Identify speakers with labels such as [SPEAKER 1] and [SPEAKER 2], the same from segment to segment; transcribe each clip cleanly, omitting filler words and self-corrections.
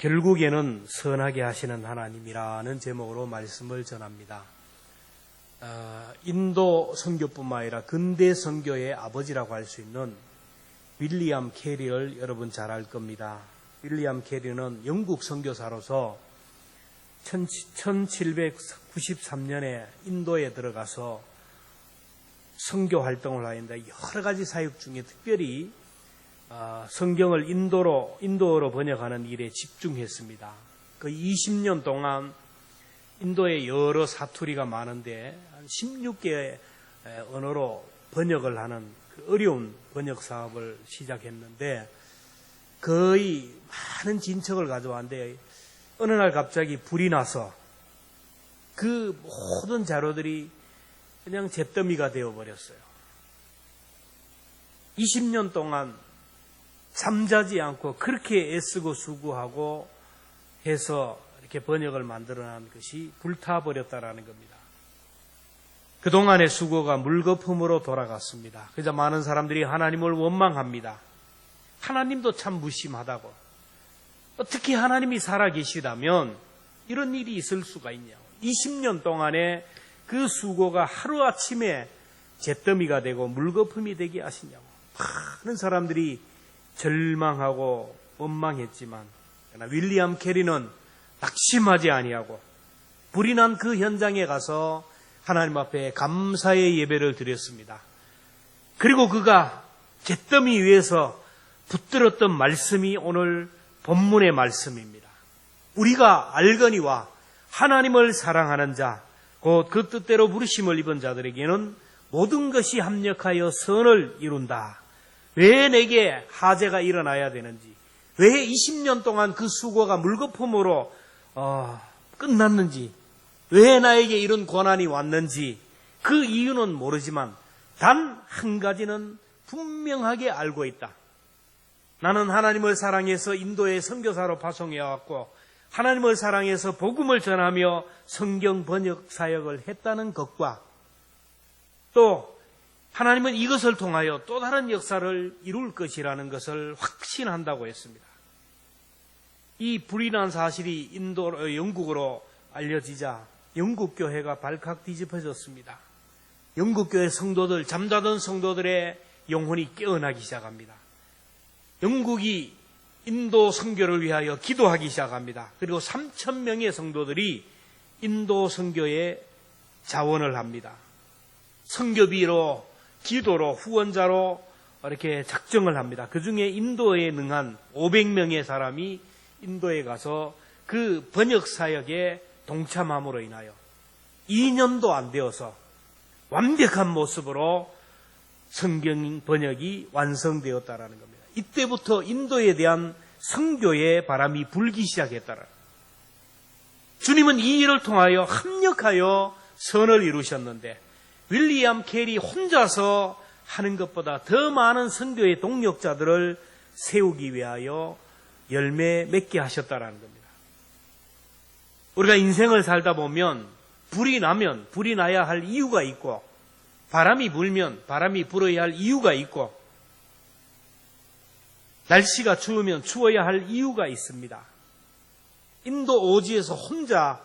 [SPEAKER 1] 결국에는 선하게 하시는 하나님이라는 제목으로 말씀을 전합니다. 인도 선교뿐만 아니라 근대 선교의 아버지라고 할 수 있는 윌리엄 캐리를 여러분 잘 알 겁니다. 윌리엄 캐리는 영국 선교사로서 1793년에 인도에 들어가서 선교 활동을 하였는데 여러 가지 사역 중에 특별히 성경을 인도어로 번역하는 일에 집중했습니다. 그 20년 동안 인도에 여러 사투리가 많은데 한 16개의 언어로 번역을 하는 그 어려운 번역 사업을 시작했는데 거의 많은 진척을 가져왔는데 어느 날 갑자기 불이 나서 그 모든 자료들이 그냥 잿더미가 되어버렸어요. 20년 동안 잠자지 않고 그렇게 애쓰고 수고하고 해서 이렇게 번역을 만들어낸 것이 불타버렸다라는 겁니다. 그동안의 수고가 물거품으로 돌아갔습니다. 그래서 많은 사람들이 하나님을 원망합니다. 하나님도 참 무심하다고. 어떻게 하나님이 살아계시다면 이런 일이 있을 수가 있냐고. 20년 동안의 그 수고가 하루아침에 잿더미가 되고 물거품이 되게 하시냐고. 많은 사람들이 절망하고 원망했지만 윌리엄 캐리는 낙심하지 아니하고 불이 난 그 현장에 가서 하나님 앞에 감사의 예배를 드렸습니다. 그리고 그가 잿더미 위에서 붙들었던 말씀이 오늘 본문의 말씀입니다. 우리가 알거니와 하나님을 사랑하는 자, 곧 그 뜻대로 부르심을 입은 자들에게는 모든 것이 합력하여 선을 이룬다. 왜 내게 화재가 일어나야 되는지, 왜 20년 동안 그 수고가 물거품으로 끝났는지, 왜 나에게 이런 고난이 왔는지 그 이유는 모르지만 단 한 가지는 분명하게 알고 있다. 나는 하나님을 사랑해서 인도의 선교사로 파송해왔고 하나님을 사랑해서 복음을 전하며 성경 번역 사역을 했다는 것과 또 하나님은 이것을 통하여 또 다른 역사를 이룰 것이라는 것을 확신한다고 했습니다. 이 불이 난 사실이 영국으로 알려지자 영국 교회가 발칵 뒤집어졌습니다. 영국 교회 성도들, 잠자던 성도들의 영혼이 깨어나기 시작합니다. 영국이 인도 선교를 위하여 기도하기 시작합니다. 그리고 3,000명의 성도들이 인도 선교에 자원을 합니다. 선교비로, 기도로, 후원자로 이렇게 작정을 합니다. 그 중에 인도에 능한 500명의 사람이 인도에 가서 그 번역 사역에 동참함으로 인하여 2년도 안 되어서 완벽한 모습으로 성경 번역이 완성되었다라는 겁니다. 이때부터 인도에 대한 선교의 바람이 불기 시작했다라. 주님은 이 일을 통하여 합력하여 선을 이루셨는데 윌리엄 캐리 혼자서 하는 것보다 더 많은 선교의 동력자들을 세우기 위하여 열매 맺게 하셨다라는 겁니다. 우리가 인생을 살다 보면 불이 나면 불이 나야 할 이유가 있고 바람이 불면 바람이 불어야 할 이유가 있고 날씨가 추우면 추워야 할 이유가 있습니다. 인도 오지에서 혼자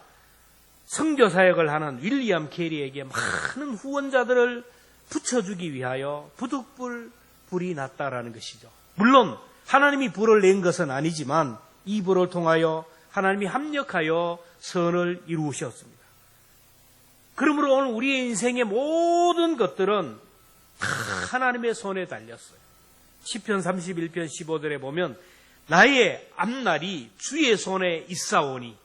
[SPEAKER 1] 선교 사역을 하는 윌리엄 캐리에게 많은 후원자들을 붙여주기 위하여 불이 났다라는 것이죠. 물론 하나님이 불을 낸 것은 아니지만 이 불을 통하여 하나님이 합력하여 선을 이루셨습니다. 그러므로 오늘 우리의 인생의 모든 것들은 다 하나님의 손에 달렸어요. 시편 31편 15절에 보면 나의 앞날이 주의 손에 있사오니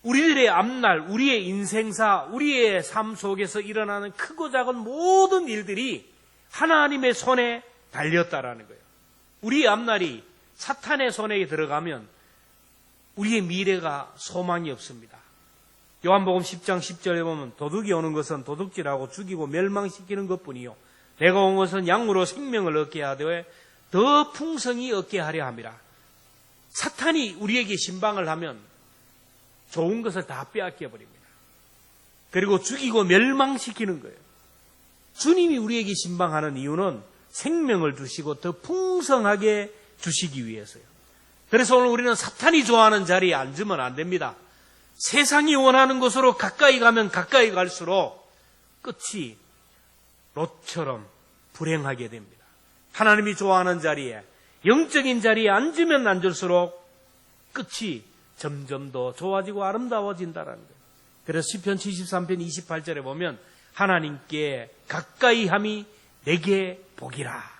[SPEAKER 1] 우리들의 앞날, 우리의 인생사, 우리의 삶 속에서 일어나는 크고 작은 모든 일들이 하나님의 손에 달렸다라는 거예요. 우리의 앞날이 사탄의 손에 들어가면 우리의 미래가 소망이 없습니다. 요한복음 10장 10절에 보면 도둑이 오는 것은 도둑질하고 죽이고 멸망시키는 것뿐이요 내가 온 것은 양으로 생명을 얻게 하되 더 풍성히 얻게 하려 함이라. 사탄이 우리에게 신방을 하면 좋은 것을 다 빼앗겨 버립니다. 그리고 죽이고 멸망시키는 거예요. 주님이 우리에게 신방하는 이유는 생명을 주시고 더 풍성하게 주시기 위해서요. 그래서 오늘 우리는 사탄이 좋아하는 자리에 앉으면 안 됩니다. 세상이 원하는 곳으로 가까이 가면 가까이 갈수록 끝이 롯처럼 불행하게 됩니다. 하나님이 좋아하는 자리에, 영적인 자리에 앉으면 앉을수록 끝이 점점 더 좋아지고 아름다워진다는 거예요. 그래서 시편 73편 28절에 보면 하나님께 가까이 함이 내게 복이라.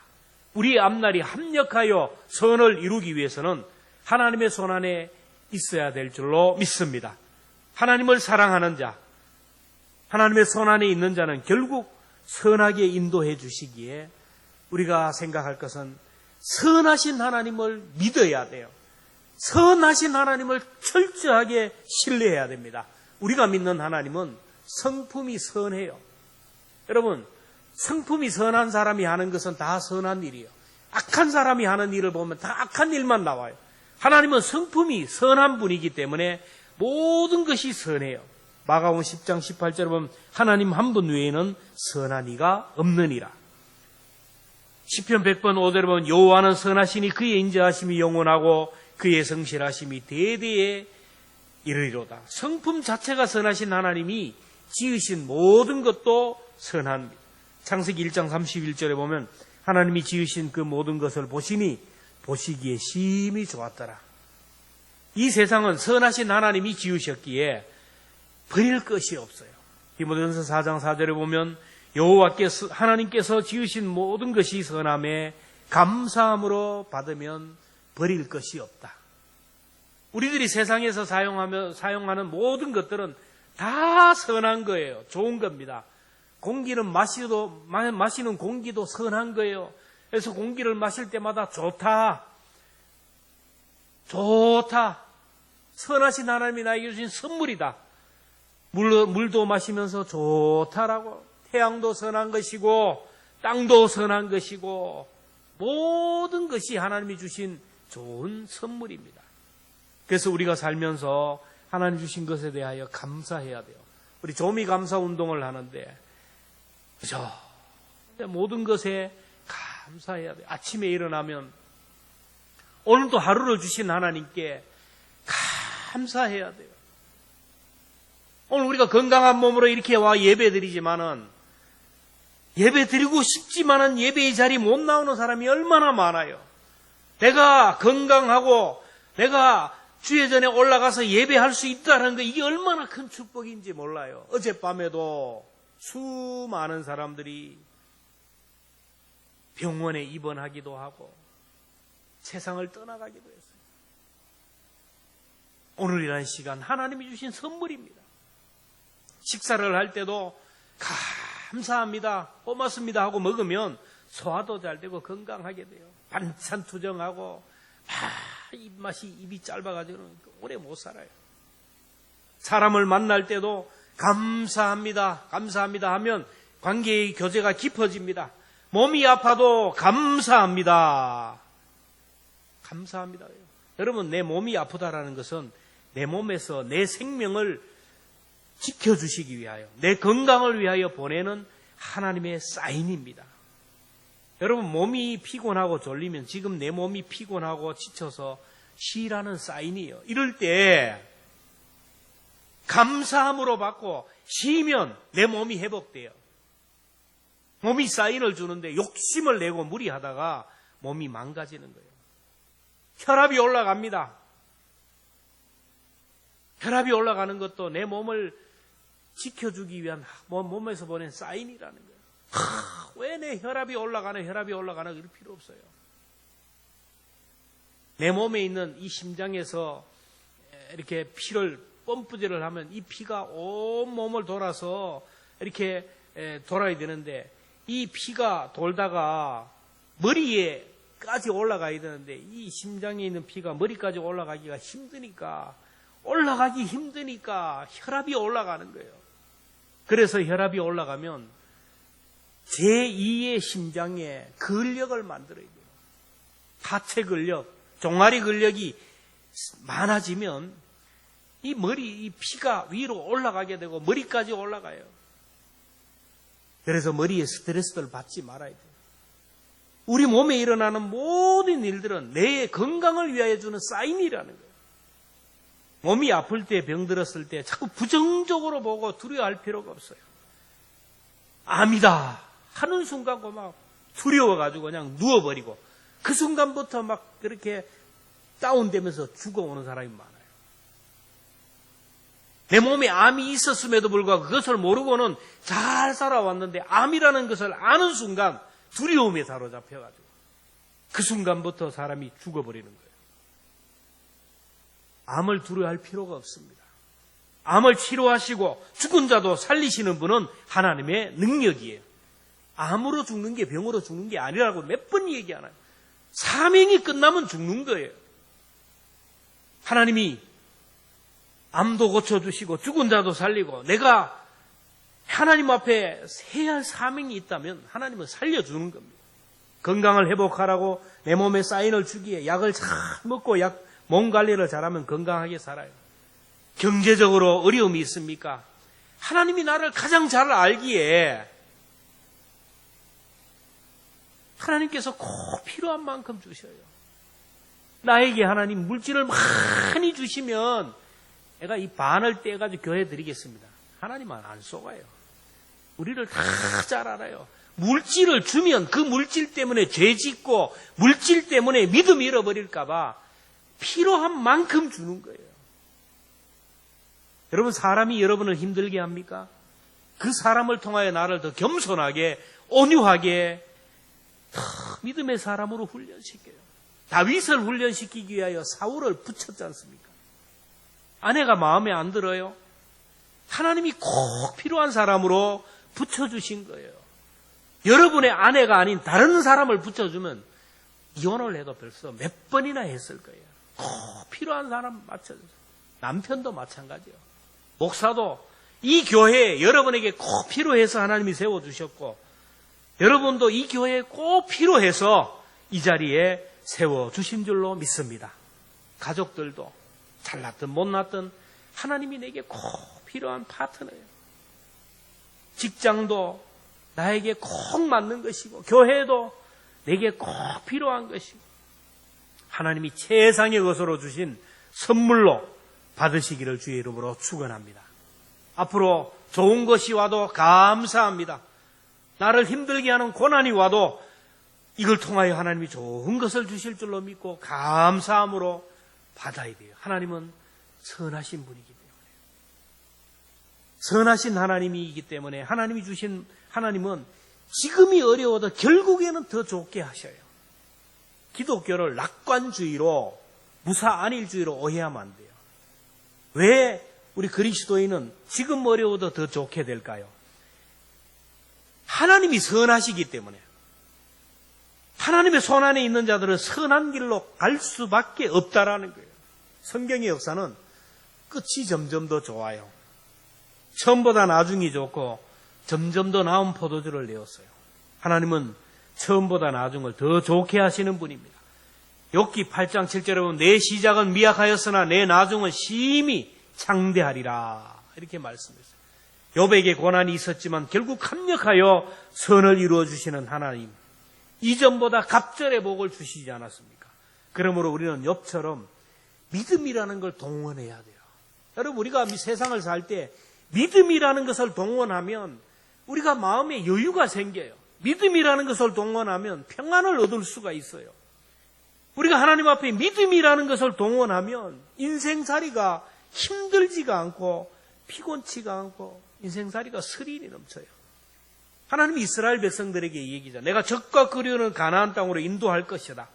[SPEAKER 1] 우리의 앞날이 합력하여 선을 이루기 위해서는 하나님의 손 안에 있어야 될 줄로 믿습니다. 하나님을 사랑하는 자, 하나님의 손 안에 있는 자는 결국 선하게 인도해 주시기에 우리가 생각할 것은 선하신 하나님을 믿어야 돼요. 선하신 하나님을 철저하게 신뢰해야 됩니다. 우리가 믿는 하나님은 성품이 선해요. 여러분, 성품이 선한 사람이 하는 것은 다 선한 일이에요. 악한 사람이 하는 일을 보면 다 악한 일만 나와요. 하나님은 성품이 선한 분이기 때문에 모든 것이 선해요. 마가복음 10장 18절에 보면 하나님 한 분 외에는 선한 이가 없느니라. 시편 100번 5절에 보면 여호와는 선하시니 그의 인자하심이 영원하고 그의 성실하심이 대대에 이르리로다. 성품 자체가 선하신 하나님이 지으신 모든 것도 선합니다. 창세기 1장 31절에 보면 하나님이 지으신 그 모든 것을 보시니 보시기에 심히 좋았더라. 이 세상은 선하신 하나님이 지으셨기에 버릴 것이 없어요. 디모데전서 4장 4절에 보면 여호와께서 하나님께서 지으신 모든 것이 선함에 감사함으로 받으면 버릴 것이 없다. 우리들이 세상에서 사용하는 모든 것들은 다 선한 거예요. 좋은 겁니다. 공기는 마시는 공기도 선한 거예요. 그래서 공기를 마실 때마다 좋다. 선하신 하나님이 나에게 주신 선물이다. 물도 마시면서 좋다라고. 태양도 선한 것이고 땅도 선한 것이고 모든 것이 하나님이 주신 좋은 선물입니다. 그래서 우리가 살면서 하나님 주신 것에 대하여 감사해야 돼요. 우리 조미 감사 운동을 하는데 그죠? 모든 것에 감사해야 돼요. 아침에 일어나면 오늘도 하루를 주신 하나님께 감사해야 돼요. 오늘 우리가 건강한 몸으로 이렇게 와 예배 드리지만은 예배 드리고 싶지만은 예배의 자리 못 나오는 사람이 얼마나 많아요. 내가 건강하고 내가 주예전에 올라가서 예배할 수 있다는 거 이게 얼마나 큰 축복인지 몰라요. 어젯밤에도 수많은 사람들이 병원에 입원하기도 하고 세상을 떠나가기도 했어요. 오늘이라는 시간 하나님이 주신 선물입니다. 식사를 할 때도 감사합니다, 고맙습니다 하고 먹으면 소화도 잘 되고 건강하게 돼요. 반찬 투정하고 입이 짧아가지고 오래 못 살아요. 사람을 만날 때도 감사합니다 하면 관계의 교제가 깊어집니다. 몸이 아파도 감사합니다. 여러분, 내 몸이 아프다라는 것은 내 몸에서 내 생명을 지켜주시기 위하여, 내 건강을 위하여 보내는 하나님의 사인입니다. 여러분, 몸이 피곤하고 졸리면 지금 내 몸이 피곤하고 지쳐서 쉬라는 사인이에요. 이럴 때 감사함으로 받고 쉬면 내 몸이 회복돼요. 몸이 사인을 주는데 욕심을 내고 무리하다가 몸이 망가지는 거예요. 혈압이 올라갑니다. 혈압이 올라가는 것도 내 몸을 지켜주기 위한 몸에서 보낸 사인이라는 거예요. 왜 내 혈압이 올라가나 그럴 필요 없어요. 내 몸에 있는 이 심장에서 이렇게 피를 펌프질을 하면 이 피가 온 몸을 돌아서 이렇게 돌아야 되는데 이 피가 돌다가 머리에까지 올라가야 되는데 이 심장에 있는 피가 머리까지 올라가기 힘드니까 혈압이 올라가는 거예요. 그래서 혈압이 올라가면 제2의 심장에 근력을 만들어야 돼요. 하체 근력, 종아리 근력이 많아지면 이 피가 위로 올라가게 되고 머리까지 올라가요. 그래서 머리에 스트레스를 받지 말아야 돼요. 우리 몸에 일어나는 모든 일들은 내 건강을 위하여 주는 사인이라는 거예요. 몸이 아플 때, 병들었을 때 자꾸 부정적으로 보고 두려워할 필요가 없어요. 암이다 하는 순간 막 두려워가지고 그냥 누워버리고 그 순간부터 막 그렇게 다운되면서 죽어오는 사람이 많아요. 내 몸에 암이 있었음에도 불구하고 그것을 모르고는 잘 살아왔는데 암이라는 것을 아는 순간 두려움에 사로잡혀가지고 그 순간부터 사람이 죽어버리는 거예요. 암을 두려워할 필요가 없습니다. 암을 치료하시고 죽은 자도 살리시는 분은 하나님의 능력이에요. 암으로 죽는 게 병으로 죽는 게 아니라고 몇 번 얘기하나요? 사명이 끝나면 죽는 거예요. 하나님이 암도 고쳐주시고 죽은 자도 살리고 내가 하나님 앞에 해야 할 사명이 있다면 하나님은 살려주는 겁니다. 건강을 회복하라고 내 몸에 사인을 주기에 약을 잘 먹고 몸 관리를 잘하면 건강하게 살아요. 경제적으로 어려움이 있습니까? 하나님이 나를 가장 잘 알기에 하나님께서 꼭 필요한 만큼 주셔요. 나에게 하나님 물질을 많이 주시면 내가 이 반을 떼가지고 교회 드리겠습니다. 하나님은 안 속아요. 우리를 다 잘 알아요. 물질을 주면 그 물질 때문에 죄 짓고 물질 때문에 믿음 잃어버릴까 봐 필요한 만큼 주는 거예요. 여러분, 사람이 여러분을 힘들게 합니까? 그 사람을 통하여 나를 더 겸손하게 온유하게 더 믿음의 사람으로 훈련시켜요. 다윗을 훈련시키기 위하여 사울을 붙였지 않습니까? 아내가 마음에 안 들어요? 하나님이 꼭 필요한 사람으로 붙여주신 거예요. 여러분의 아내가 아닌 다른 사람을 붙여주면 이혼을 해도 벌써 몇 번이나 했을 거예요. 꼭 필요한 사람 맞춰주세요. 남편도 마찬가지예요. 목사도 이 교회에 여러분에게 꼭 필요해서 하나님이 세워주셨고 여러분도 이 교회에 꼭 필요해서 이 자리에 세워주신 줄로 믿습니다. 가족들도 잘났든 못났든 하나님이 내게 꼭 필요한 파트너예요. 직장도 나에게 꼭 맞는 것이고 교회도 내게 꼭 필요한 것이고 하나님이 최상의 것으로 주신 선물로 받으시기를 주의 이름으로 축원합니다. 앞으로 좋은 것이 와도 감사합니다. 나를 힘들게 하는 고난이 와도 이걸 통하여 하나님이 좋은 것을 주실 줄로 믿고 감사함으로 받아야 돼요. 하나님은 선하신 분이기 때문에. 선하신 하나님이기 때문에 하나님이 주신 하나님은 지금이 어려워도 결국에는 더 좋게 하셔요. 기독교를 낙관주의로 무사안일주의로 오해하면 안 돼요. 왜 우리 그리스도인은 지금 어려워도 더 좋게 될까요? 하나님이 선하시기 때문에. 하나님의 손안에 있는 자들은 선한 길로 갈 수밖에 없다라는 거예요. 성경의 역사는 끝이 점점 더 좋아요. 처음보다 나중이 좋고 점점 더 나은 포도주를 내었어요. 하나님은 처음보다 나중을 더 좋게 하시는 분입니다. 욥기 8장 7절에 보면 내 시작은 미약하였으나 내 나중은 심히 창대하리라 이렇게 말씀했어요. 욥에게 고난이 있었지만 결국 합력하여 선을 이루어 주시는 하나님, 이전보다 갑절의 복을 주시지 않았습니까? 그러므로 우리는 욥처럼 믿음이라는 걸 동원해야 돼요. 여러분, 우리가 세상을 살 때 믿음이라는 것을 동원하면 우리가 마음에 여유가 생겨요. 믿음이라는 것을 동원하면 평안을 얻을 수가 있어요. 우리가 하나님 앞에 믿음이라는 것을 동원하면 인생살이가 힘들지가 않고 피곤치가 않고 인생살이가 스릴이 넘쳐요. 하나님이 이스라엘 백성들에게 이 얘기죠. 내가 적과 그리우는 가나안 땅으로 인도할 것이다.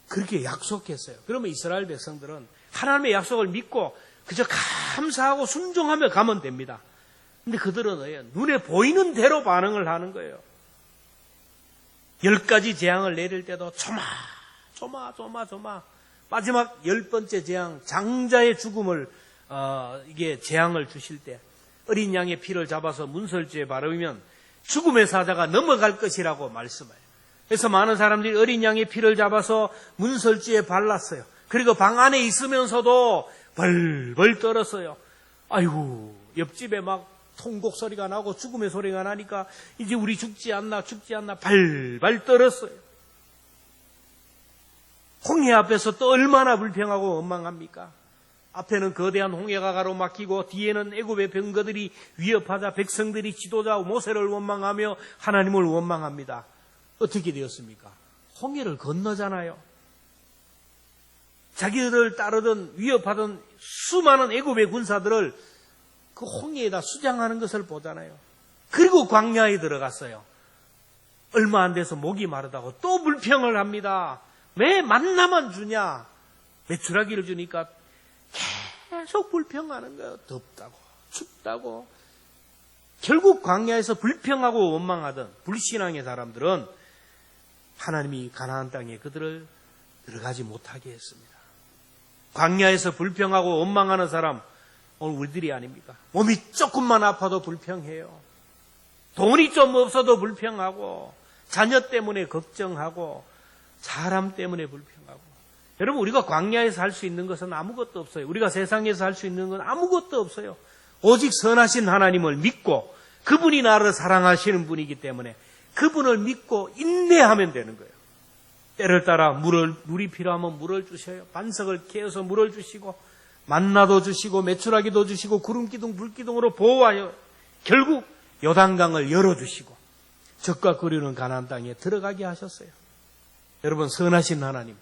[SPEAKER 1] 그렇게 약속했어요. 그러면 이스라엘 백성들은 하나님의 약속을 믿고 그저 감사하고 순종하며 가면 됩니다. 근데 그들은 눈에 보이는 대로 반응을 하는 거예요. 10가지 재앙을 내릴 때도 조마 마지막 10번째 재앙, 장자의 죽음을 이게 재앙을 주실 때 어린 양의 피를 잡아서 문설주에 바르면 죽음의 사자가 넘어갈 것이라고 말씀해요. 그래서 많은 사람들이 어린 양의 피를 잡아서 문설주에 발랐어요. 그리고 방 안에 있으면서도 벌벌 떨었어요. 아이고, 옆집에 막 통곡 소리가 나고 죽음의 소리가 나니까 이제 우리 죽지 않나 발발 떨었어요. 홍해 앞에서 또 얼마나 불평하고 원망합니까? 앞에는 거대한 홍해가 가로막히고 뒤에는 애굽의 병거들이 위협하자 백성들이 지도자 모세를 원망하며 하나님을 원망합니다. 어떻게 되었습니까? 홍해를 건너잖아요. 자기들을 따르던 위협하던 수많은 애굽의 군사들을 그 홍해에다 수장하는 것을 보잖아요. 그리고 광야에 들어갔어요. 얼마 안 돼서 목이 마르다고 또 불평을 합니다. 왜 만나만 주냐? 메추라기를 주니까 계속 불평하는 거예요. 덥다고 춥다고. 결국 광야에서 불평하고 원망하던 불신앙의 사람들은 하나님이 가나안 땅에 그들을 들어가지 못하게 했습니다. 광야에서 불평하고 원망하는 사람 오늘 우리들이 아닙니까? 몸이 조금만 아파도 불평해요. 돈이 좀 없어도 불평하고 자녀 때문에 걱정하고 사람 때문에 불평하고. 여러분, 우리가 광야에서 할 수 있는 것은 아무것도 없어요. 우리가 세상에서 할 수 있는 건 아무것도 없어요. 오직 선하신 하나님을 믿고 그분이 나를 사랑하시는 분이기 때문에 그분을 믿고 인내하면 되는 거예요. 때를 따라 물이 필요하면 물을 주셔요. 반석을 캐어서 물을 주시고 만나도 주시고 메추라기도 주시고 구름기둥 불기둥으로 보호하여 결국 요단강을 열어주시고 적과 그리는 가나안 땅에 들어가게 하셨어요. 여러분, 선하신 하나님,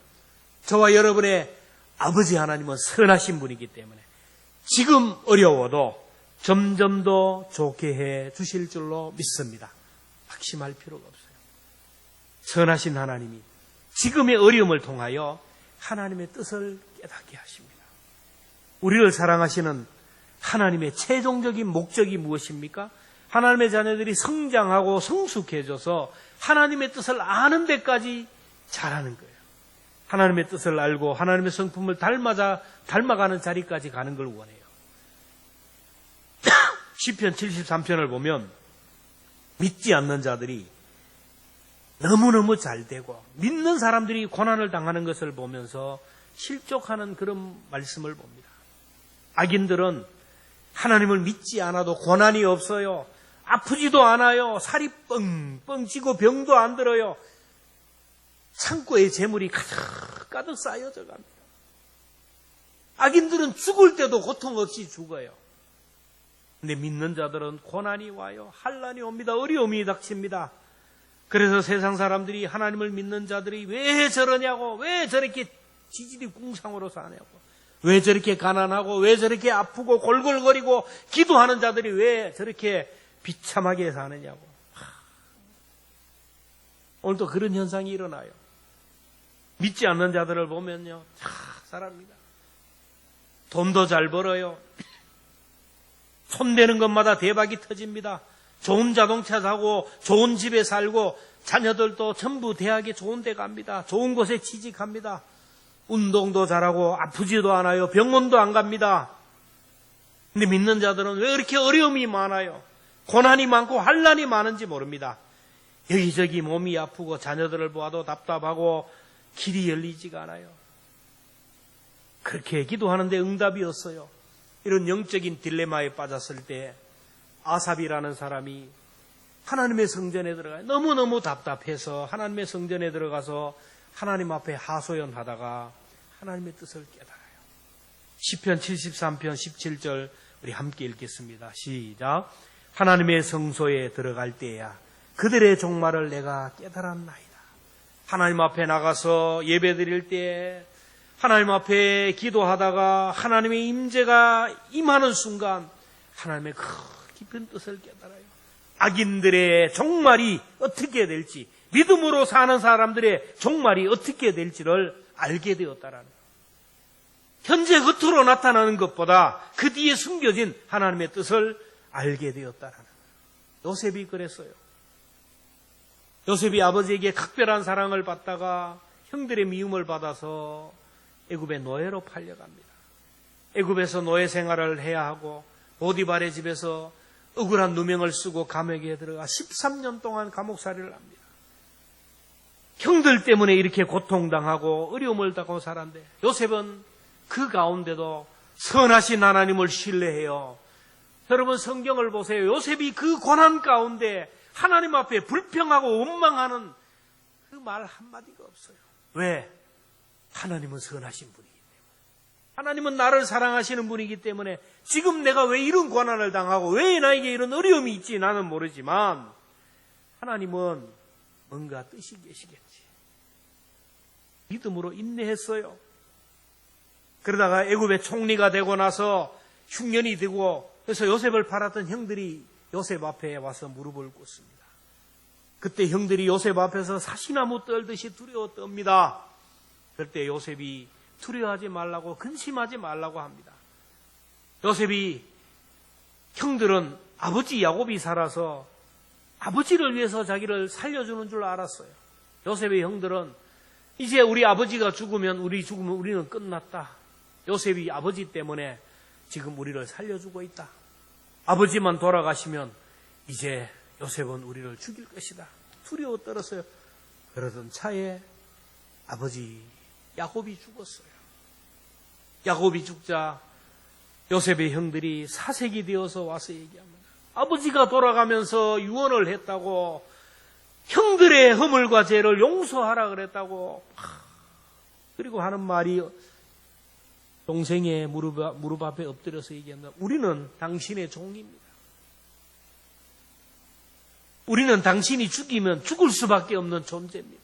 [SPEAKER 1] 저와 여러분의 아버지 하나님은 선하신 분이기 때문에 지금 어려워도 점점 더 좋게 해 주실 줄로 믿습니다. 확심할 필요가 없어요. 선하신 하나님이 지금의 어려움을 통하여 하나님의 뜻을 깨닫게 하십니다. 우리를 사랑하시는 하나님의 최종적인 목적이 무엇입니까? 하나님의 자녀들이 성장하고 성숙해져서 하나님의 뜻을 아는 데까지 자라는 거예요. 하나님의 뜻을 알고 하나님의 성품을 닮아가는 자리까지 가는 걸 원해요. 시편 73편을 보면 믿지 않는 자들이 너무너무 잘 되고 믿는 사람들이 고난을 당하는 것을 보면서 실족하는 그런 말씀을 봅니다. 악인들은 하나님을 믿지 않아도 고난이 없어요. 아프지도 않아요. 살이 뻥뻥 찌고 병도 안 들어요. 창고에 재물이 가득 쌓여져 갑니다. 악인들은 죽을 때도 고통 없이 죽어요. 근데 믿는 자들은 고난이 와요. 환난이 옵니다. 어려움이 닥칩니다. 그래서 세상 사람들이 하나님을 믿는 자들이 왜 저러냐고, 왜 저렇게 지질이 궁상으로 사냐고, 왜 저렇게 가난하고 왜 저렇게 아프고 골골거리고 기도하는 자들이 왜 저렇게 비참하게 사느냐고. 오늘도 그런 현상이 일어나요. 믿지 않는 자들을 보면요, 다 살합니다. 돈도 잘 벌어요. 손대는 것마다 대박이 터집니다. 좋은 자동차 사고 좋은 집에 살고 자녀들도 전부 대학에 좋은 데 갑니다. 좋은 곳에 취직합니다. 운동도 잘하고 아프지도 않아요. 병원도 안 갑니다. 근데 믿는 자들은 왜 이렇게 어려움이 많아요? 고난이 많고 환난이 많은지 모릅니다. 여기저기 몸이 아프고 자녀들을 보아도 답답하고 길이 열리지가 않아요. 그렇게 기도하는데 응답이 없어요. 이런 영적인 딜레마에 빠졌을 때 아삽이라는 사람이 하나님의 성전에 들어가요. 너무너무 답답해서 하나님의 성전에 들어가서 하나님 앞에 하소연하다가 하나님의 뜻을 깨달아요. 시편 73편 17절 우리 함께 읽겠습니다. 시작. 하나님의 성소에 들어갈 때야 그들의 종말을 내가 깨달았나이다. 하나님 앞에 나가서 예배드릴 때 하나님 앞에 기도하다가 하나님의 임재가 임하는 순간 하나님의 깊은 뜻을 깨달아요. 악인들의 종말이 어떻게 될지, 믿음으로 사는 사람들의 종말이 어떻게 될지를 알게 되었다라는 거예요. 현재 겉으로 나타나는 것보다 그 뒤에 숨겨진 하나님의 뜻을 알게 되었다라는 거예요. 요셉이 그랬어요. 요셉이 아버지에게 각별한 사랑을 받다가 형들의 미움을 받아서 애굽의 노예로 팔려갑니다. 애굽에서 노예 생활을 해야 하고 보디발의 집에서 억울한 누명을 쓰고 감옥에 들어가 13년 동안 감옥살이를 합니다. 형들 때문에 이렇게 고통당하고 어려움을 당하고 살았는데 요셉은 그 가운데도 선하신 하나님을 신뢰해요. 여러분 성경을 보세요. 요셉이 그 고난 가운데 하나님 앞에 불평하고 원망하는 그 말 한마디가 없어요. 왜? 하나님은 선하신 분이기 때문에. 하나님은 나를 사랑하시는 분이기 때문에 지금 내가 왜 이런 고난을 당하고 왜 나에게 이런 어려움이 있지 나는 모르지만 하나님은 뭔가 뜻이 계시겠지. 믿음으로 인내했어요. 그러다가 애굽의 총리가 되고 나서 흉년이 되고 그래서 요셉을 팔았던 형들이 요셉 앞에 와서 무릎을 꿇습니다. 그때 형들이 요셉 앞에서 사시나무 떨듯이 두려워 떱니다. 그때 요셉이 두려워하지 말라고 근심하지 말라고 합니다. 요셉이 형들은 아버지 야곱이 살아서 아버지를 위해서 자기를 살려주는 줄 알았어요. 요셉의 형들은 이제 우리 아버지가 죽으면 우리는 끝났다. 요셉이 아버지 때문에 지금 우리를 살려주고 있다. 아버지만 돌아가시면 이제 요셉은 우리를 죽일 것이다. 두려워 떨었어요. 그러던 차에 아버지 야곱이 죽었어요. 야곱이 죽자 요셉의 형들이 사색이 되어서 와서 얘기합니다. 아버지가 돌아가면서 유언을 했다고 형들의 허물과 죄를 용서하라 그랬다고 그리고 하는 말이 동생의 무릎 앞에 엎드려서 얘기한다. 우리는 당신의 종입니다. 우리는 당신이 죽이면 죽을 수밖에 없는 존재입니다.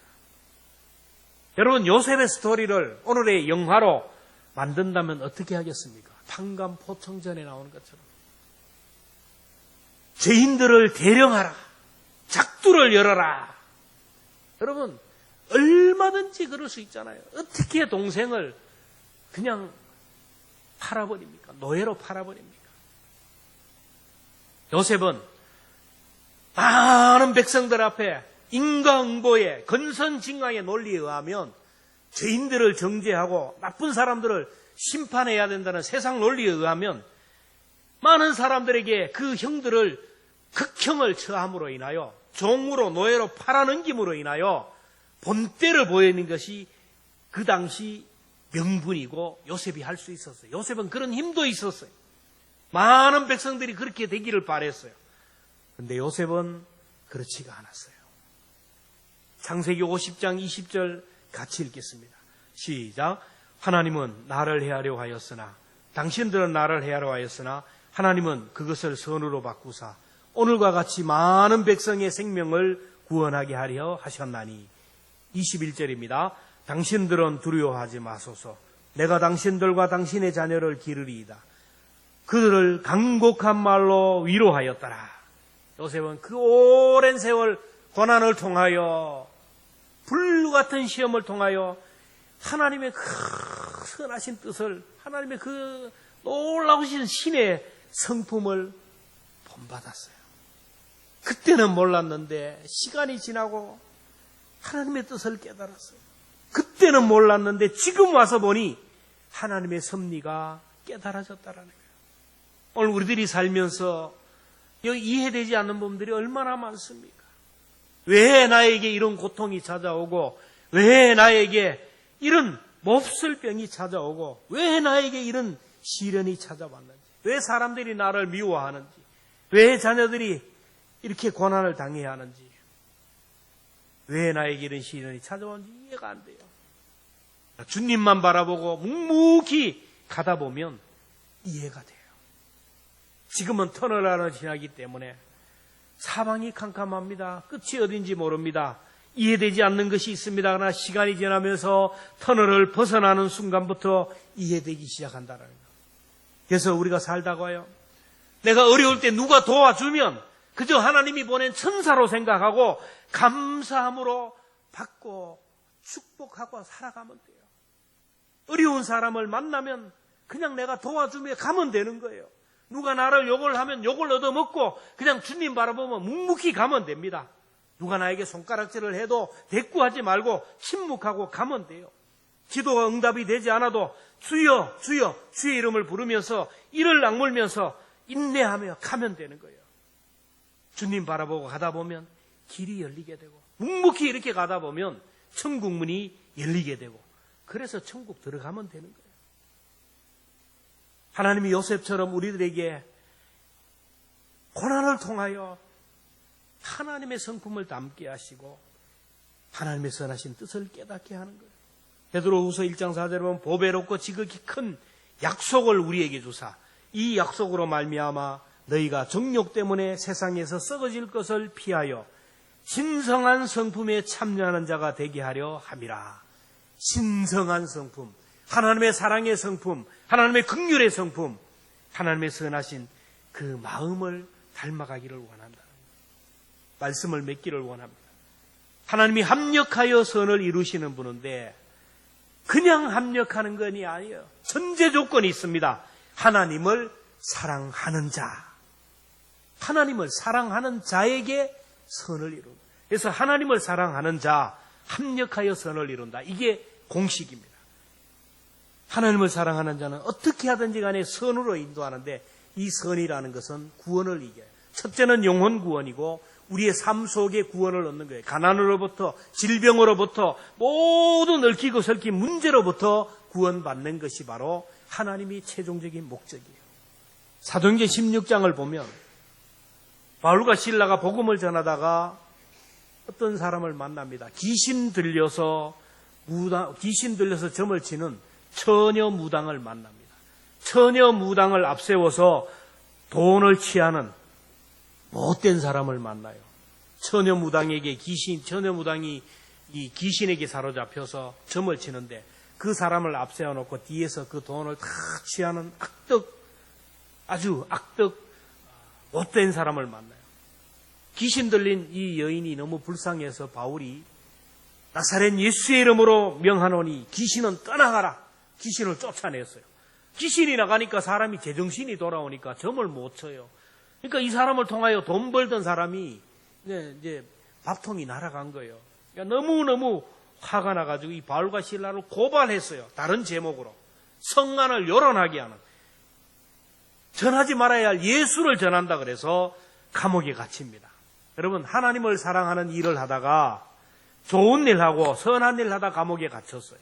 [SPEAKER 1] 여러분 요셉의 스토리를 오늘의 영화로 만든다면 어떻게 하겠습니까? 판관포청전에 나오는 것처럼 죄인들을 대령하라. 작두를 열어라. 여러분 얼마든지 그럴 수 있잖아요. 어떻게 동생을 그냥 팔아버립니까? 노예로 팔아버립니까? 요셉은 많은 백성들 앞에 인과응보의 건선징악의 논리에 의하면 죄인들을 정죄하고 나쁜 사람들을 심판해야 된다는 세상 논리에 의하면 많은 사람들에게 그 형들을 극형을 처함으로 인하여 종으로 노예로 팔아넘김으로 인하여 본때를 보이는 것이 그 당시 명분이고 요셉이 할 수 있었어요. 요셉은 그런 힘도 있었어요. 많은 백성들이 그렇게 되기를 바랬어요. 그런데 요셉은 그렇지가 않았어요. 창세기 50장 20절 같이 읽겠습니다. 시작. 하나님은 나를 해하려 하였으나 당신들은 나를 해하려 하였으나 하나님은 그것을 선으로 바꾸사 오늘과 같이 많은 백성의 생명을 구원하게 하려 하셨나니 21절입니다. 당신들은 두려워하지 마소서. 내가 당신들과 당신의 자녀를 기르리이다. 그들을 간곡한 말로 위로하였더라. 요셉은 그 오랜 세월 고난을 통하여 불같은 시험을 통하여 하나님의 그 선하신 뜻을 하나님의 그 놀라우신 신의 성품을 본받았어요. 그때는 몰랐는데 시간이 지나고 하나님의 뜻을 깨달았어요. 그때는 몰랐는데 지금 와서 보니 하나님의 섭리가 깨달아졌다라는 거예요. 오늘 우리들이 살면서 여기 이해되지 않는 부분들이 얼마나 많습니까? 왜 나에게 이런 고통이 찾아오고 왜 나에게 이런 몹쓸 병이 찾아오고 왜 나에게 이런 시련이 찾아왔는지 왜 사람들이 나를 미워하는지 왜 자녀들이 이렇게 고난을 당해야 하는지 왜 나에게 이런 시련이 찾아오는지 이해가 안 돼요. 주님만 바라보고 묵묵히 가다 보면 이해가 돼요. 지금은 터널하는 지나기 때문에 사방이 캄캄합니다. 끝이 어딘지 모릅니다. 이해되지 않는 것이 있습니다. 그러나 시간이 지나면서 터널을 벗어나는 순간부터 이해되기 시작한다는 거예요. 그래서 우리가 살다가요, 내가 어려울 때 누가 도와주면 그저 하나님이 보낸 천사로 생각하고 감사함으로 받고 축복하고 살아가면 돼요. 어려운 사람을 만나면 그냥 내가 도와주며 가면 되는 거예요. 누가 나를 욕을 하면 욕을 얻어먹고 그냥 주님 바라보면 묵묵히 가면 됩니다. 누가 나에게 손가락질을 해도 대꾸하지 말고 침묵하고 가면 돼요. 기도가 응답이 되지 않아도 주여 주여 주의 이름을 부르면서 이를 악물면서 인내하며 가면 되는 거예요. 주님 바라보고 가다 보면 길이 열리게 되고 묵묵히 이렇게 가다 보면 천국 문이 열리게 되고 그래서 천국 들어가면 되는 거예요. 하나님이 요셉처럼 우리들에게 고난을 통하여 하나님의 성품을 담게 하시고 하나님의 선하신 뜻을 깨닫게 하는 거예요. 베드로후서 1장 4절에 보면 보배롭고 지극히 큰 약속을 우리에게 주사 이 약속으로 말미암아 너희가 정욕 때문에 세상에서 썩어질 것을 피하여 신성한 성품에 참여하는 자가 되게 하려 함이라. 신성한 성품, 하나님의 사랑의 성품, 하나님의 긍휼의 성품, 하나님의 선하신 그 마음을 닮아가기를 원한다. 말씀을 맺기를 원합니다. 하나님이 합력하여 선을 이루시는 분인데 그냥 합력하는 것이 아니에요. 전제 조건이 있습니다. 하나님을 사랑하는 자. 하나님을 사랑하는 자에게 선을 이룬다. 그래서 하나님을 사랑하는 자, 합력하여 선을 이룬다. 이게 공식입니다. 하나님을 사랑하는 자는 어떻게 하든지 간에 선으로 인도하는데 이 선이라는 것은 구원을 이겨요. 첫째는 영혼 구원이고 우리의 삶 속에 구원을 얻는 거예요. 가난으로부터, 질병으로부터, 모든 얽히고 설킨 문제로부터 구원받는 것이 바로 하나님이 최종적인 목적이에요. 사도행전 16장을 보면 바울과 실라가 복음을 전하다가 어떤 사람을 만납니다. 귀신 들려서 점을 치는 처녀 무당을 만납니다. 처녀 무당을 앞세워서 돈을 취하는 못된 사람을 만나요. 처녀 무당이 이 귀신에게 사로잡혀서 점을 치는데 그 사람을 앞세워놓고 뒤에서 그 돈을 다 취하는 아주 악덕 못된 사람을 만나요. 귀신 들린 이 여인이 너무 불쌍해서 바울이 나사렛 예수의 이름으로 명하노니 귀신은 떠나가라. 귀신을 쫓아냈어요. 귀신이 나가니까 사람이 제정신이 돌아오니까 점을 못 쳐요. 그러니까 이 사람을 통하여 돈 벌던 사람이 이제 밥통이 날아간 거예요. 그러니까 너무너무 화가 나가지고 이 바울과 실라를 고발했어요. 다른 제목으로. 성안을 요란하게 하는. 전하지 말아야 할 예수를 전한다 그래서 감옥에 갇힙니다. 여러분, 하나님을 사랑하는 일을 하다가 좋은 일 하고 선한 일 하다 감옥에 갇혔어요.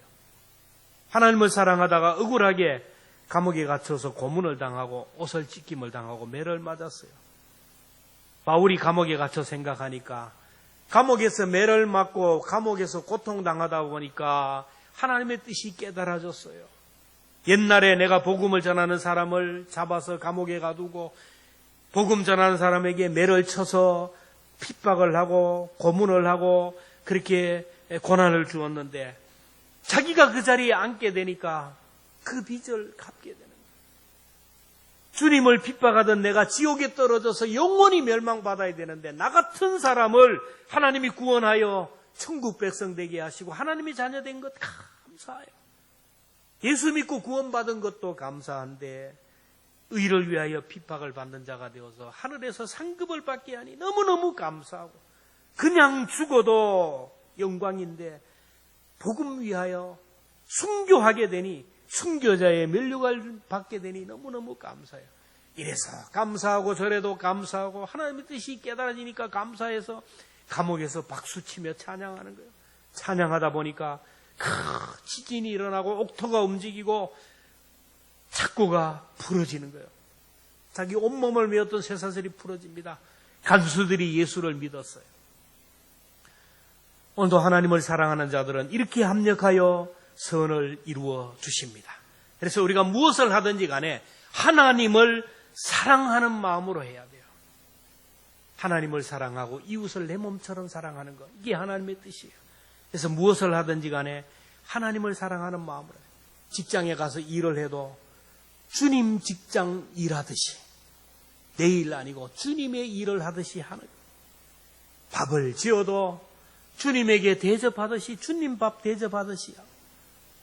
[SPEAKER 1] 하나님을 사랑하다가 억울하게 감옥에 갇혀서 고문을 당하고 옷을 찢김을 당하고 매를 맞았어요. 바울이 감옥에 갇혀 생각하니까 감옥에서 매를 맞고 감옥에서 고통당하다 보니까 하나님의 뜻이 깨달아졌어요. 옛날에 내가 복음을 전하는 사람을 잡아서 감옥에 가두고 복음 전하는 사람에게 매를 쳐서 핍박을 하고 고문을 하고 그렇게 고난을 주었는데 자기가 그 자리에 앉게 되니까 그 빚을 갚게 되는 거예요. 주님을 핍박하던 내가 지옥에 떨어져서 영원히 멸망받아야 되는데 나 같은 사람을 하나님이 구원하여 천국 백성 되게 하시고 하나님의 자녀 된 것 감사해요. 예수 믿고 구원받은 것도 감사한데 의를 위하여 핍박을 받는 자가 되어서 하늘에서 상급을 받게 하니 너무너무 감사하고 그냥 죽어도 영광인데 복음 위하여 순교하게 되니 순교자의 면류관을 받게 되니 너무너무 감사해요. 이래서 감사하고 저래도 감사하고 하나님의 뜻이 깨달아지니까 감사해서 감옥에서 박수치며 찬양하는 거예요. 찬양하다 보니까 지진이 일어나고 옥토가 움직이고 착고가 풀어지는 거예요. 자기 온몸을 메었던 쇠사슬이 풀어집니다. 간수들이 예수를 믿었어요. 오늘도 하나님을 사랑하는 자들은 이렇게 합력하여 선을 이루어 주십니다. 그래서 우리가 무엇을 하든지 간에 하나님을 사랑하는 마음으로 해야 돼요. 하나님을 사랑하고 이웃을 내 몸처럼 사랑하는 것, 이게 하나님의 뜻이에요. 그래서 무엇을 하든지 간에 하나님을 사랑하는 마음으로 해요. 직장에 가서 일을 해도 주님 직장 일하듯이 내 일 아니고 주님의 일을 하듯이 하는 거예요. 밥을 지어도 주님에게 대접하듯이 주님 밥 대접하듯이 하고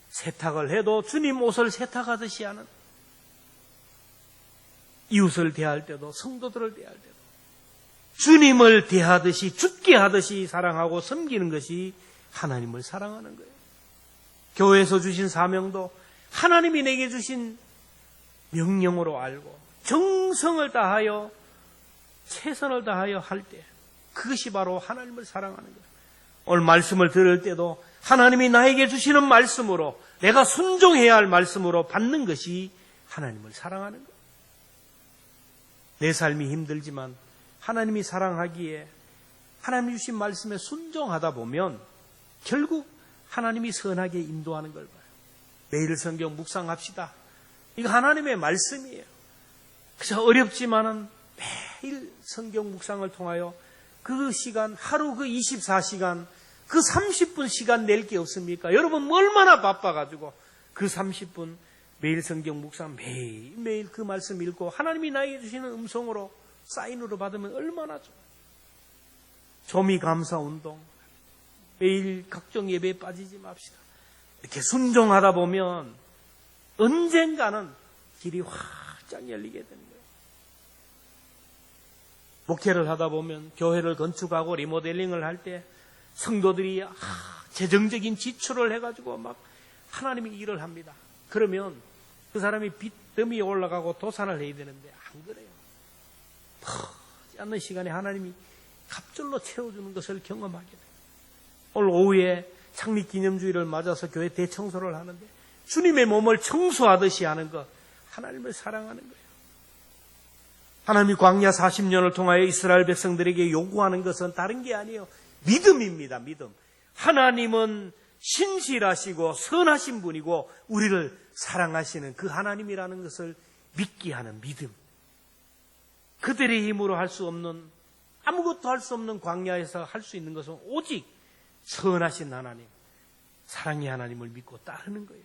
[SPEAKER 1] 세탁을 해도 주님 옷을 세탁하듯이 하는 이웃을 대할 때도 성도들을 대할 때도 주님을 대하듯이 죽게 하듯이 사랑하고 섬기는 것이 하나님을 사랑하는 거예요. 교회에서 주신 사명도 하나님이 내게 주신 명령으로 알고 정성을 다하여 최선을 다하여 할 때 그것이 바로 하나님을 사랑하는 거예요. 오늘 말씀을 들을 때도 하나님이 나에게 주시는 말씀으로 내가 순종해야 할 말씀으로 받는 것이 하나님을 사랑하는 거예요. 내 삶이 힘들지만 하나님이 사랑하기에 하나님 주신 말씀에 순종하다 보면 결국 하나님이 선하게 인도하는 걸 봐요. 매일 성경 묵상합시다. 이거 하나님의 말씀이에요. 그래서 어렵지만은 매일 성경 묵상을 통하여 그 시간, 하루 그 24시간, 그 30분 시간 낼 게 없습니까? 여러분 얼마나 바빠가지고 그 30분 매일 성경 묵상 매일 그 말씀 읽고 하나님이 나에게 주시는 음성으로 사인으로 받으면 얼마나 좋아요. 조미 감사 운동, 매일 각종 예배에 빠지지 맙시다. 이렇게 순종하다 보면 언젠가는 길이 활짝 열리게 되는 거예요. 목회를 하다 보면 교회를 건축하고 리모델링을 할 때 성도들이 재정적인 지출을 해가지고 막 하나님이 일을 합니다. 그러면 그 사람이 빚더미에 올라가고 도산을 해야 되는데 안 그래요. 퍼지 않는 시간에 하나님이 갑절로 채워주는 것을 경험하게 돼요. 오늘 오후에 창립기념주일을 맞아서 교회 대청소를 하는데 주님의 몸을 청소하듯이 하는 것, 하나님을 사랑하는 거예요. 하나님이 광야 40년을 통하여 이스라엘 백성들에게 요구하는 것은 다른 게 아니에요. 믿음입니다. 믿음. 하나님은 신실하시고 선하신 분이고 우리를 사랑하시는 그 하나님이라는 것을 믿게 하는 믿음. 그들의 힘으로 할 수 없는, 아무것도 할 수 없는 광야에서 할 수 있는 것은 오직 선하신 하나님, 사랑의 하나님을 믿고 따르는 거예요.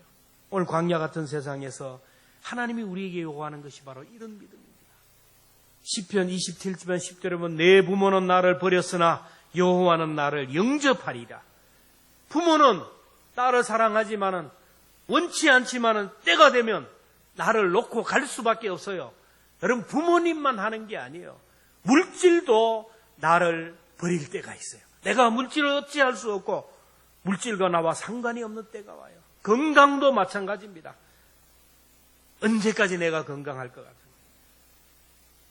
[SPEAKER 1] 오늘 광야 같은 세상에서 하나님이 우리에게 요구하는 것이 바로 이런 믿음입니다. 시편 27편 10절에 보면 내 부모는 나를 버렸으나 여호와는 나를 영접하리라. 부모는 나를 사랑하지만은 원치 않지만은 때가 되면 나를 놓고 갈 수밖에 없어요. 여러분 부모님만 하는 게 아니에요. 물질도 나를 버릴 때가 있어요. 내가 물질을 어찌할 수 없고 물질과 나와 상관이 없는 때가 와요. 건강도 마찬가지입니다. 언제까지 내가 건강할 것 같아요?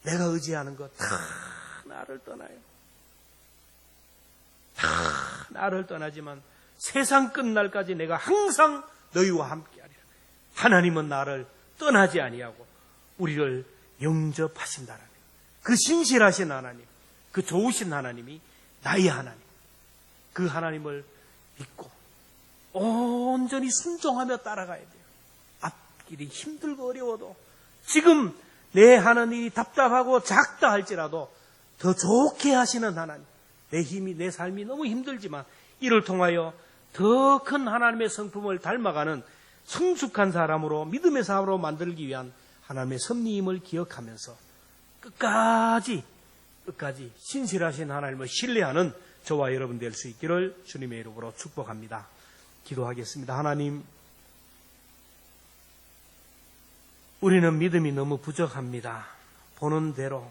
[SPEAKER 1] 내가 의지하는 것 다 나를 떠나요. 다 나를 떠나지만 세상 끝날까지 내가 항상 너희와 함께하리라. 하나님은 나를 떠나지 아니하고 우리를 영접하신다라는 거예요. 그 신실하신 하나님, 그 좋으신 하나님이 나의 하나님, 그 하나님을 믿고 온전히 순종하며 따라가야 돼요. 앞길이 힘들고 어려워도 지금 내 하는 일이 답답하고 작다 할지라도 더 좋게 하시는 하나님, 내 힘이, 내 삶이 너무 힘들지만 이를 통하여 더 큰 하나님의 성품을 닮아가는 성숙한 사람으로, 믿음의 사람으로 만들기 위한 하나님의 섭리임을 기억하면서 끝까지 신실하신 하나님을 신뢰하는 저와 여러분 될 수 있기를 주님의 이름으로 축복합니다. 기도하겠습니다. 하나님, 우리는 믿음이 너무 부족합니다. 보는 대로,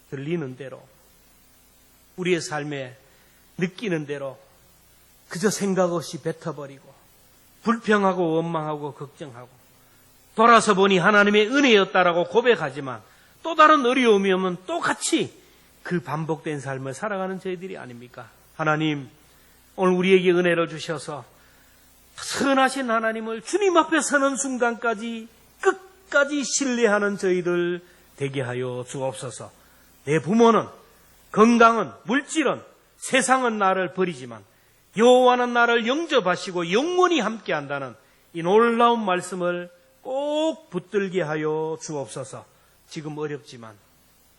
[SPEAKER 1] 들리는 대로, 우리의 삶에 느끼는 대로 그저 생각 없이 뱉어버리고 불평하고 원망하고 걱정하고 돌아서 보니 하나님의 은혜였다라고 고백하지만 또 다른 어려움이 오면 똑같이 그 반복된 삶을 살아가는 저희들이 아닙니까? 하나님, 오늘 우리에게 은혜를 주셔서 선하신 하나님을 주님 앞에 서는 순간까지 끝까지 신뢰하는 저희들 되게 하여 주옵소서. 내 부모는, 건강은, 물질은, 세상은 나를 버리지만 여호와는 나를 영접하시고 영원히 함께한다는 이 놀라운 말씀을 꼭 붙들게 하여 주옵소서. 지금 어렵지만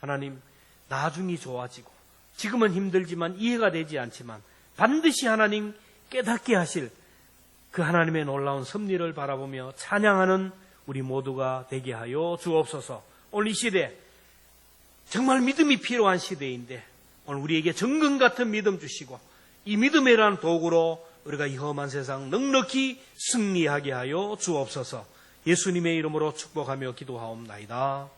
[SPEAKER 1] 하나님, 나중이 좋아지고 지금은 힘들지만 이해가 되지 않지만 반드시 하나님 깨닫게 하실 그 하나님의 놀라운 섭리를 바라보며 찬양하는 우리 모두가 되게 하여 주옵소서. 오늘 이 시대 정말 믿음이 필요한 시대인데 오늘 우리에게 정금 같은 믿음 주시고 이 믿음이라는 도구로 우리가 이 험한 세상 넉넉히 승리하게 하여 주옵소서. 예수님의 이름으로 축복하며 기도하옵나이다.